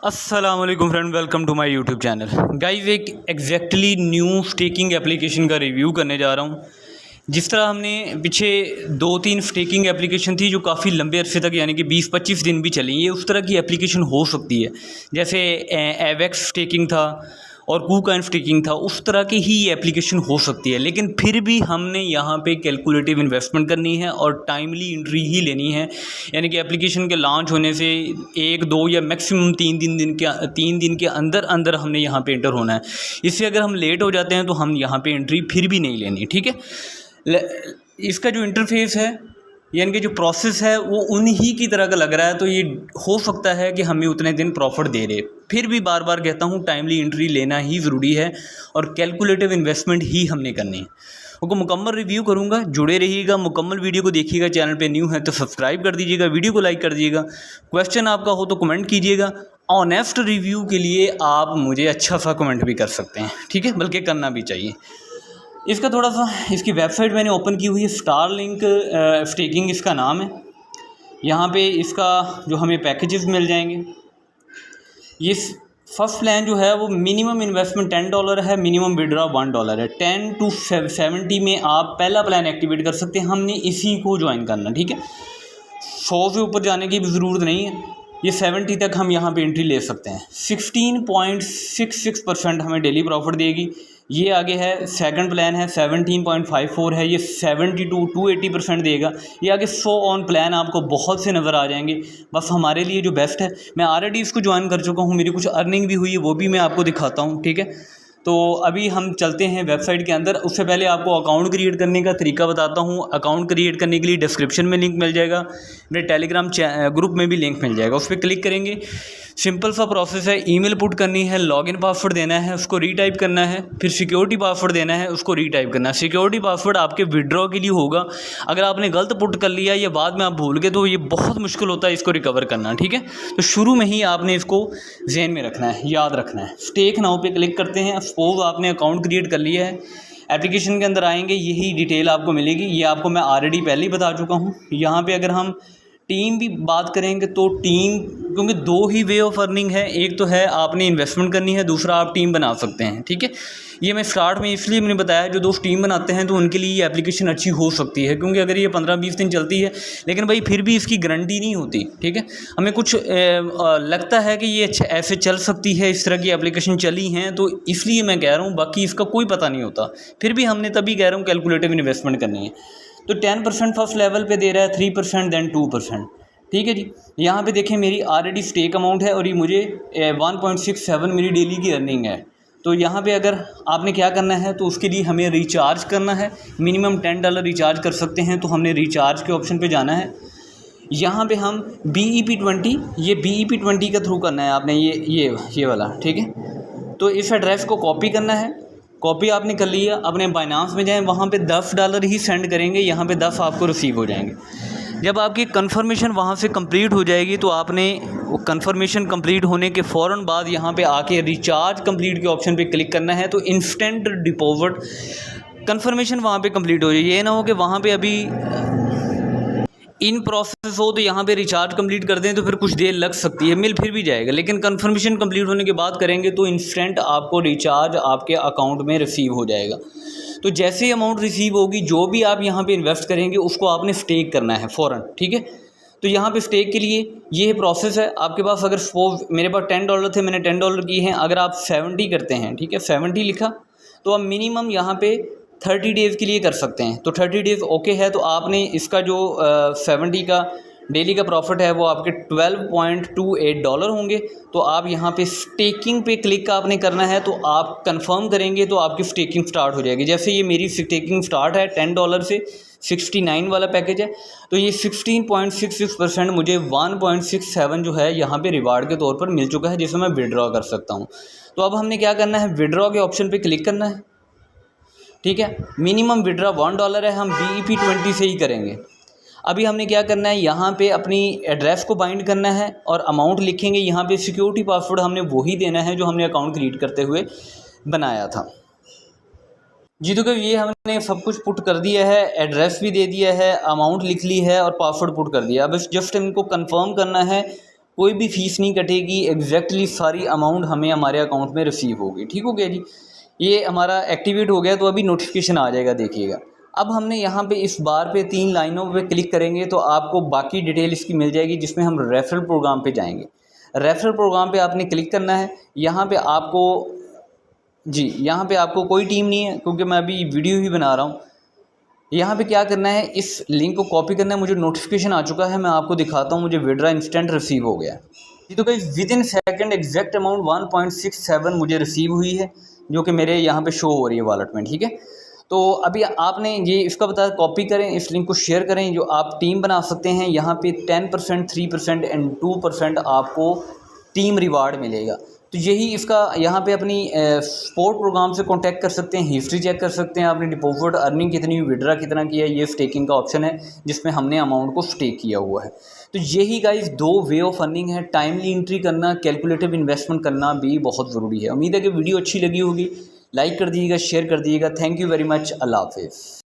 अस्सलाम वालेकुम friend, welcome to my YouTube channel. Guys, एक एग्जैक्टली न्यू स्टेकिंग एप्लीकेशन का रिव्यू करने जा रहा हूँ। जिस तरह हमने पीछे 2-3 स्टेकिंग एप्लीकेशन थी जो काफ़ी लंबे अरसे तक यानी कि 20-25 दिन भी चली, ये उस तरह की एप्लीकेशन हो सकती है। जैसे एवेक्स स्टेकिंग था और कूकॉइन स्टेकिंग था, उस तरह की ही ये एप्लीकेशन हो सकती है। लेकिन फिर भी हमने यहाँ पे कैलकुलेटिव इन्वेस्टमेंट करनी है और टाइमली एंट्री ही लेनी है। यानी कि एप्लीकेशन के लॉन्च होने से 1-2 या मैक्सिमम 3 दिन के अंदर अंदर हमने यहाँ पे एंटर होना है। इससे अगर हम लेट हो जाते हैं तो हम यहाँ पे एंट्री फिर भी नहीं लेनी, ठीक है। इसका जो इंटरफेस है यानी कि जो प्रोसेस है वो उन्हीं की तरह का लग रहा है, तो ये हो सकता है कि हमें उतने दिन प्रॉफिट दे दे। फिर भी बार बार कहता हूँ, टाइमली एंट्री लेना ही ज़रूरी है और कैलकुलेटिव इन्वेस्टमेंट ही हमने करनी है। उसको मुकम्मल रिव्यू करूँगा, जुड़े रहिएगा, मुकम्मल वीडियो को देखिएगा। चैनल पे न्यू है तो सब्सक्राइब कर दीजिएगा, वीडियो को लाइक कर दीजिएगा। क्वेश्चन आपका हो तो कमेंट कीजिएगा। ऑनेस्ट रिव्यू के लिए आप मुझे अच्छा सा कमेंट भी कर सकते हैं, ठीक है, बल्कि करना भी चाहिए। इसका थोड़ा सा इसकी वेबसाइट मैंने ओपन की हुई है, स्टारलिंक स्टेकिंग इसका नाम है। यहाँ पे इसका जो हमें पैकेजेस मिल जाएंगे, ये फर्स्ट प्लान जो है वो मिनिमम इन्वेस्टमेंट $10 है, मिनिमम विड्रॉ $1 है। 10 to 70 में आप पहला प्लान एक्टिवेट कर सकते हैं। हमने इसी को ज्वाइन करना, ठीक है। 100 से ऊपर जाने की भी ज़रूरत नहीं है, ये 70 तक हम यहाँ पे एंट्री ले सकते हैं। 16.66% हमें डेली प्रॉफिट देगी। ये आगे है, सेकंड प्लान है 17.54 है, ये 70 to 280% देगा। ये आगे 100 ऑन प्लान आपको बहुत से नज़र आ जाएंगे। बस हमारे लिए जो बेस्ट है, मैं ऑलरेडी इसको ज्वाइन कर चुका हूँ, मेरी कुछ अर्निंग भी हुई है, वो भी मैं आपको दिखाता हूँ, ठीक है। तो अभी हम चलते हैं वेबसाइट के अंदर। उससे पहले आपको अकाउंट क्रिएट करने का तरीका बताता हूँ। अकाउंट क्रिएट करने के लिए डिस्क्रिप्शन में लिंक मिल जाएगा, मेरे टेलीग्राम ग्रुप में भी लिंक मिल जाएगा, उस पर क्लिक करेंगे। सिंपल सा प्रोसेस है, ईमेल पुट करनी है, लॉगिन पासवर्ड देना है, उसको रीटाइप करना है, फिर सिक्योरिटी पासवर्ड देना है, उसको रीटाइप करना है। सिक्योरिटी पासवर्ड आपके विड्रॉ के लिए होगा, अगर आपने गलत पुट कर लिया या बाद में आप भूल गए तो ये बहुत मुश्किल होता है इसको रिकवर करना, ठीक है। तो शुरू में ही आपने इसको ज़हन में रखना है, याद रखना है। स्टेक नाउ पे क्लिक करते हैं। सपोज आपने अकाउंट क्रिएट कर लिया है, एप्लीकेशन के अंदर आएंगे, यही डिटेल आपको मिलेगी। ये आपको मैं ऑलरेडी पहले ही बता चुका हूँ। यहाँ पे अगर हम टीम भी बात करेंगे तो टीम, क्योंकि 2 ही वे ऑफ अर्निंग है, एक तो है आपने इन्वेस्टमेंट करनी है, दूसरा आप टीम बना सकते हैं, ठीक है। ये मैं स्टार्ट में इसलिए मैंने बताया, जो दोस्त टीम बनाते हैं तो उनके लिए ये एप्लीकेशन अच्छी हो सकती है, क्योंकि अगर ये 15-20 दिन चलती है, लेकिन भाई फिर भी इसकी गारंटी नहीं होती, ठीक है। हमें कुछ लगता है कि ये अच्छा ऐसे चल सकती है, इस तरह की एप्लीकेशन चली हैं, तो इसलिए मैं कह रहा हूँ, बाकी इसका कोई पता नहीं होता। फिर भी हमने तभी कह रहा हूँ कैलकुलेटिव इन्वेस्टमेंट करनी है। तो 10% फर्स्ट लेवल पे दे रहा है, 3% दैन 2%, ठीक है जी। यहाँ पे देखें, मेरी ऑलरेडी स्टेक अमाउंट है और ये मुझे 1.67 मेरी डेली की अर्निंग है। तो यहाँ पे अगर आपने क्या करना है तो उसके लिए हमें रिचार्ज करना है। मिनिमम $10 रिचार्ज कर सकते हैं, तो हमने रिचार्ज के ऑप्शन पे जाना है। यहाँ पे हम BEP20, ये BEP20 के थ्रू करना है आपने, ये वाला, ठीक है। तो इस एड्रेस को कॉपी करना है। कॉपी आपने कर लिया, अपने बाइनांस में जाएँ, वहाँ पे $10 ही सेंड करेंगे, यहाँ पे 10 आपको रिसीव हो जाएंगे। जब आपकी कंफर्मेशन वहाँ से कंप्लीट हो जाएगी तो आपने वो कंफर्मेशन कंप्लीट होने के फ़ौरन बाद यहाँ पे आके रिचार्ज कंप्लीट के ऑप्शन पे क्लिक करना है। तो इंस्टेंट डिपॉजिट कंफर्मेशन वहाँ पे कंप्लीट हो जाए। ये ना हो कि वहाँ पे अभी इन प्रोसेस हो तो यहाँ पे रिचार्ज कंप्लीट कर दें तो फिर कुछ देर लग सकती है, मिल फिर भी जाएगा, लेकिन कंफर्मेशन कंप्लीट होने के बाद करेंगे तो इंस्टेंट आपको रिचार्ज आपके अकाउंट में रिसीव हो जाएगा। तो जैसे ही अमाउंट रिसीव होगी, जो भी आप यहाँ पे इन्वेस्ट करेंगे उसको आपने स्टेक करना है फ़ौरन, ठीक है। तो यहाँ पे स्टेक के लिए ये प्रोसेस है। आपके पास अगर सपोज मेरे पास $10 थे, मैंने $10 किए हैं। अगर आप 70 करते हैं, ठीक है, 70 लिखा, तो आप मिनिमम यहाँ पे 30 डेज़ के लिए कर सकते हैं। तो 30 डेज़ ओके है, तो आपने इसका जो 70 का डेली का प्रॉफिट है वो आपके $12.28 होंगे। तो आप यहाँ पे स्टेकिंग पे क्लिक आपने करना है, तो आप कंफर्म करेंगे तो आपकी स्टेकिंग स्टार्ट हो जाएगी। जैसे ये मेरी स्टेकिंग स्टार्ट है $10 से, 69 वाला पैकेज है, तो ये 16.66% मुझे 1.67 जो है यहाँ पे रिवार्ड के तौर पर मिल चुका है, जिसे मैं विड्रॉ कर सकता हूँ। तो अब हमने क्या करना है, विड्रॉ के ऑप्शन पर क्लिक करना है, ठीक है। मिनिमम विड्रॉ $1 है, हम BEP20 से ही करेंगे। अभी हमने क्या करना है, यहाँ पे अपनी एड्रेस को बाइंड करना है और अमाउंट लिखेंगे। यहाँ पे सिक्योरिटी पासवर्ड हमने वही देना है जो हमने अकाउंट क्रिएट करते हुए बनाया था जी। तो ये हमने सब कुछ पुट कर दिया है, एड्रेस भी दे दिया है, अमाउंट लिख ली है और पासवर्ड पुट कर दिया। अब जस्ट इनको कंफर्म करना है, कोई भी फ़ीस नहीं कटेगी, एग्जैक्टली सारी अमाउंट हमें हमारे अकाउंट में रिसीव होगी। ठीक हो गया जी, ये हमारा एक्टिवेट हो गया, तो अभी नोटिफिकेशन आ जाएगा, देखिएगा। अब हमने यहाँ पे इस बार पे 3 लाइनों पे क्लिक करेंगे तो आपको बाकी डिटेल इसकी मिल जाएगी, जिसमें हम रेफरल प्रोग्राम पे जाएंगे। रेफरल प्रोग्राम पे आपने क्लिक करना है। यहाँ पे आपको जी, यहाँ पे आपको कोई टीम नहीं है, क्योंकि मैं अभी वीडियो ही बना रहा हूँ। यहाँ पे क्या करना है, इस लिंक को कॉपी करना है। मुझे नोटिफिकेशन आ चुका है, मैं आपको दिखाता हूँ, मुझे विड्रा इंस्टेंट रिसीव हो गया जी। तो guys with in second exact amount 1.67 मुझे रिसीव हुई है, जो कि मेरे यहाँ पे शो हो रही है वॉलेट में। ठीक है, तो अभी आपने ये इसका बता, कॉपी करें, इस लिंक को शेयर करें। जो आप टीम बना सकते हैं, यहाँ पे 10%, 3% एंड 2% आपको टीम रिवार्ड मिलेगा। तो यही इसका, यहाँ पे अपनी सपोर्ट प्रोग्राम से कांटेक्ट कर सकते हैं, हिस्ट्री चेक कर सकते हैं, आपने डिपॉजिट अर्निंग कितनी, विड्रा कितना किया। ये स्टेकिंग का ऑप्शन है जिसमें हमने अमाउंट को स्टेक किया हुआ है। तो यही गाइस 2 वे ऑफ अर्निंग है। टाइमली एंट्री करना, कैलकुलेटिव इन्वेस्टमेंट करना भी बहुत ज़रूरी है। उम्मीद है कि वीडियो अच्छी लगी होगी। लाइक कर दीजिएगा, शेयर कर दीजिएगा। Thank you very much. अल्लाह हाफिज़।